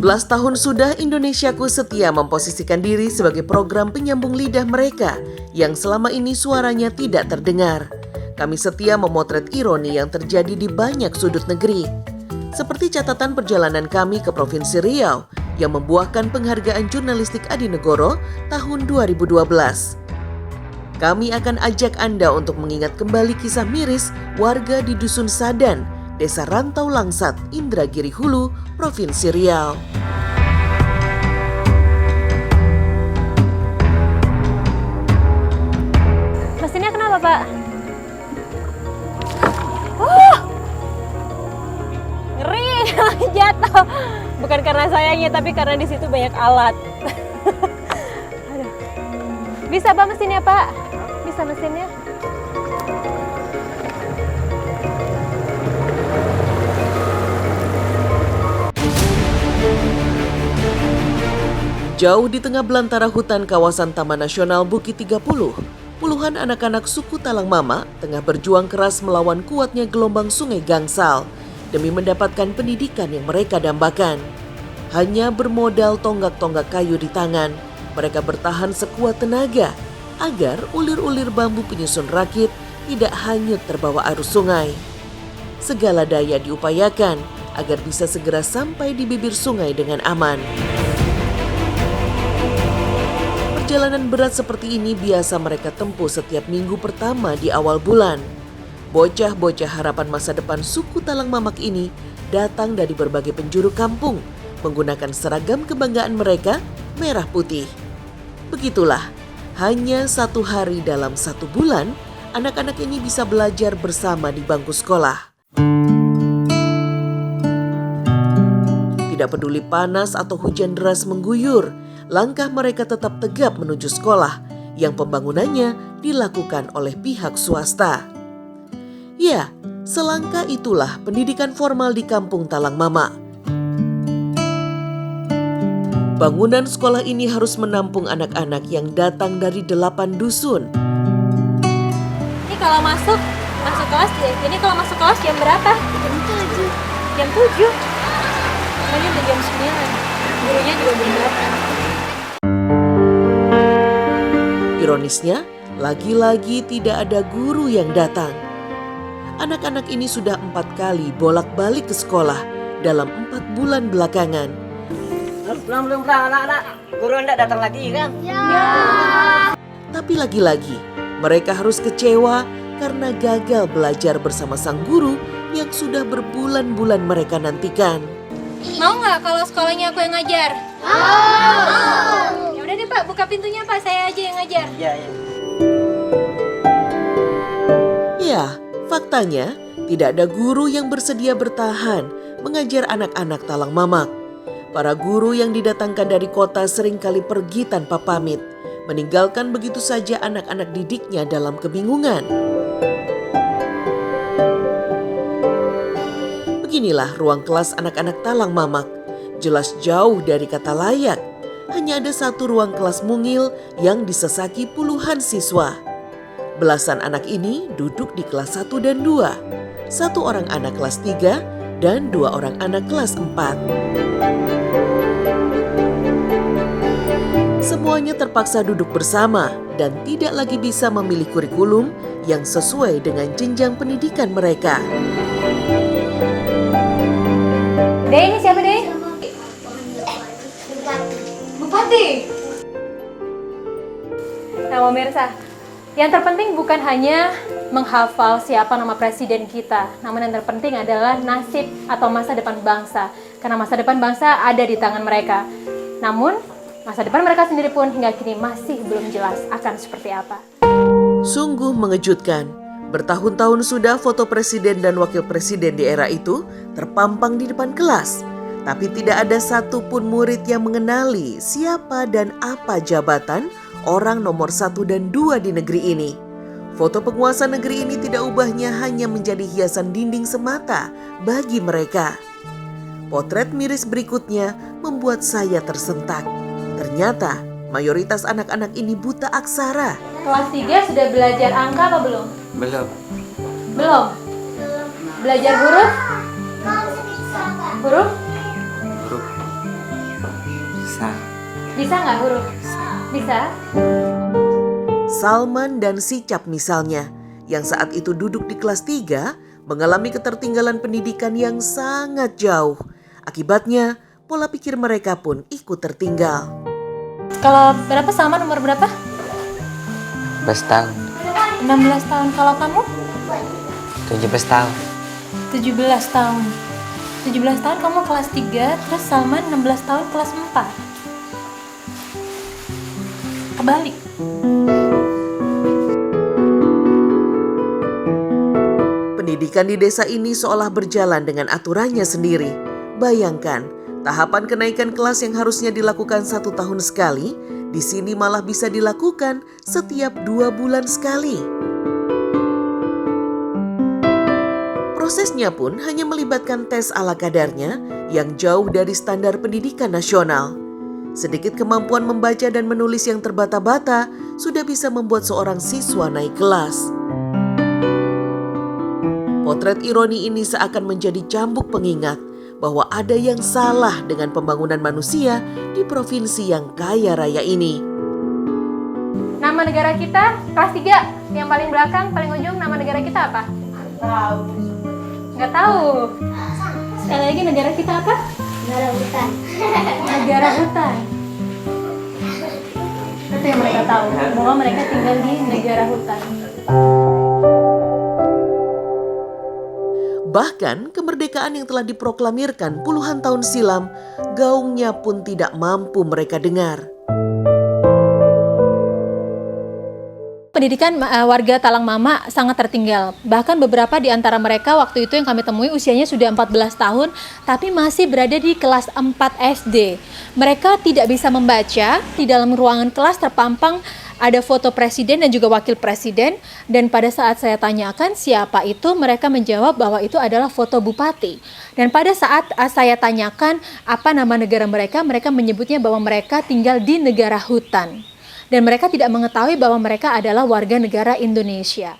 tahun sudah Indonesiaku Setia memposisikan diri sebagai program penyambung lidah mereka yang selama ini suaranya tidak terdengar. Kami setia memotret ironi yang terjadi di banyak sudut negeri. Seperti catatan perjalanan kami ke Provinsi Riau yang membuahkan penghargaan jurnalistik Adi Negoro tahun 2012. Kami akan ajak Anda untuk mengingat kembali kisah miris warga di Dusun Sadan, Desa Rantau Langsat, Indragiri Hulu, Provinsi Riau. Mesinnya kenapa, Pak? Ngeri, jatuh. Bukan karena sayangnya, tapi karena di situ banyak alat. Aduh. Bisa Pak mesinnya, Pak? Bisa mesinnya? Jauh di tengah belantara hutan kawasan Taman Nasional Bukit 30, puluhan anak-anak suku Talang Mama tengah berjuang keras melawan kuatnya gelombang Sungai Gangsal demi mendapatkan pendidikan yang mereka dambakan. Hanya bermodal tonggak-tonggak kayu di tangan, mereka bertahan sekuat tenaga agar ulir-ulir bambu penyusun rakit tidak hanyut terbawa arus sungai. Segala daya diupayakan agar bisa segera sampai di bibir sungai dengan aman. Perjalanan berat seperti ini biasa mereka tempuh setiap minggu pertama di awal bulan. Bocah-bocah harapan masa depan suku Talang Mamak ini datang dari berbagai penjuru kampung menggunakan seragam kebanggaan mereka, merah putih. Begitulah, hanya 1 hari dalam 1 bulan, anak-anak ini bisa belajar bersama di bangku sekolah. Tidak peduli panas atau hujan deras mengguyur, langkah mereka tetap tegap menuju sekolah yang pembangunannya dilakukan oleh pihak swasta. Ya, selangkah itulah pendidikan formal di kampung Talang Mama. Bangunan sekolah ini harus menampung anak-anak yang datang dari 8 dusun. Ini kalau masuk kelas, ini kalau masuk kelas jam berapa? Jam 7. Tadi udah jam 9. Gurunya juga belum datang. Ironisnya, lagi-lagi tidak ada guru yang datang. Anak-anak ini sudah 4 kali bolak-balik ke sekolah dalam 4 bulan belakangan. Belum anak-anak. Guru enggak datang lagi kan? Ya. Tapi lagi-lagi, mereka harus kecewa karena gagal belajar bersama sang guru yang sudah berbulan-bulan mereka nantikan. Mau nggak kalau sekolahnya aku yang ngajar? Mau. Ya udah deh Pak, buka pintunya Pak, saya aja yang ngajar. Iya. Ya, faktanya tidak ada guru yang bersedia bertahan mengajar anak-anak Talang Mamak. Para guru yang didatangkan dari kota seringkali pergi tanpa pamit, meninggalkan begitu saja anak-anak didiknya dalam kebingungan. Beginilah ruang kelas anak-anak Talang Mamak, jelas jauh dari kata layak. Hanya ada 1 ruang kelas mungil yang disesaki puluhan siswa. Belasan anak ini duduk di kelas 1 dan 2. 1 orang anak kelas 3 dan 2 orang anak kelas 4. Semuanya terpaksa duduk bersama dan tidak lagi bisa memilih kurikulum yang sesuai dengan jenjang pendidikan mereka. Deh, ini siapa Deh? Bupati. Nah, pemirsa, yang terpenting bukan hanya menghafal siapa nama presiden kita, namun yang terpenting adalah nasib atau masa depan bangsa. Karena masa depan bangsa ada di tangan mereka. Namun, masa depan mereka sendiri pun hingga kini masih belum jelas akan seperti apa. Sungguh mengejutkan. Bertahun-tahun sudah foto presiden dan wakil presiden di era itu terpampang di depan kelas. Tapi tidak ada satupun murid yang mengenali siapa dan apa jabatan orang nomor 1 dan 2 di negeri ini. Foto penguasa negeri ini tidak ubahnya hanya menjadi hiasan dinding semata bagi mereka. Potret miris berikutnya membuat saya tersentak. Ternyata mayoritas anak-anak ini buta aksara. Kelas 3 sudah belajar angka apa belum? Belum. Belum? Belajar huruf? Huruf? Bisa. Bisa nggak huruf? Bisa? Salman dan Sicap misalnya, yang saat itu duduk di kelas 3, mengalami ketertinggalan pendidikan yang sangat jauh. Akibatnya, pola pikir mereka pun ikut tertinggal. Kalau berapa Salman umur berapa? 16 tahun. 16 tahun. Kalau kamu? 17 tahun. 17 tahun. 17 tahun kamu kelas 3, terus Salman 16 tahun kelas 4. Kebalik. Pendidikan di desa ini seolah berjalan dengan aturannya sendiri. Bayangkan, tahapan kenaikan kelas yang harusnya dilakukan 1 tahun sekali, di sini malah bisa dilakukan setiap 2 bulan sekali. Prosesnya pun hanya melibatkan tes ala kadarnya yang jauh dari standar pendidikan nasional. Sedikit kemampuan membaca dan menulis yang terbata-bata sudah bisa membuat seorang siswa naik kelas. Potret ironi ini seakan menjadi cambuk pengingat bahwa ada yang salah dengan pembangunan manusia di provinsi yang kaya raya ini. Nama negara kita kelas 3, yang paling belakang, paling ujung, nama negara kita apa? Nggak tahu. Sekali lagi, negara kita apa? Negara hutan. Negara hutan. Itu yang mereka tahu, bahwa mereka tinggal di negara hutan. Bahkan kemerdekaan yang telah diproklamirkan puluhan tahun silam, gaungnya pun tidak mampu mereka dengar. Pendidikan warga Talang Mama sangat tertinggal. Bahkan beberapa di antara mereka waktu itu yang kami temui usianya sudah 14 tahun, tapi masih berada di kelas 4 SD. Mereka tidak bisa membaca, di dalam ruangan kelas terpampang ada foto presiden dan juga wakil presiden, dan pada saat saya tanyakan siapa itu, mereka menjawab bahwa itu adalah foto bupati. Dan pada saat saya tanyakan apa nama negara mereka menyebutnya bahwa mereka tinggal di negara hutan. Dan mereka tidak mengetahui bahwa mereka adalah warga negara Indonesia.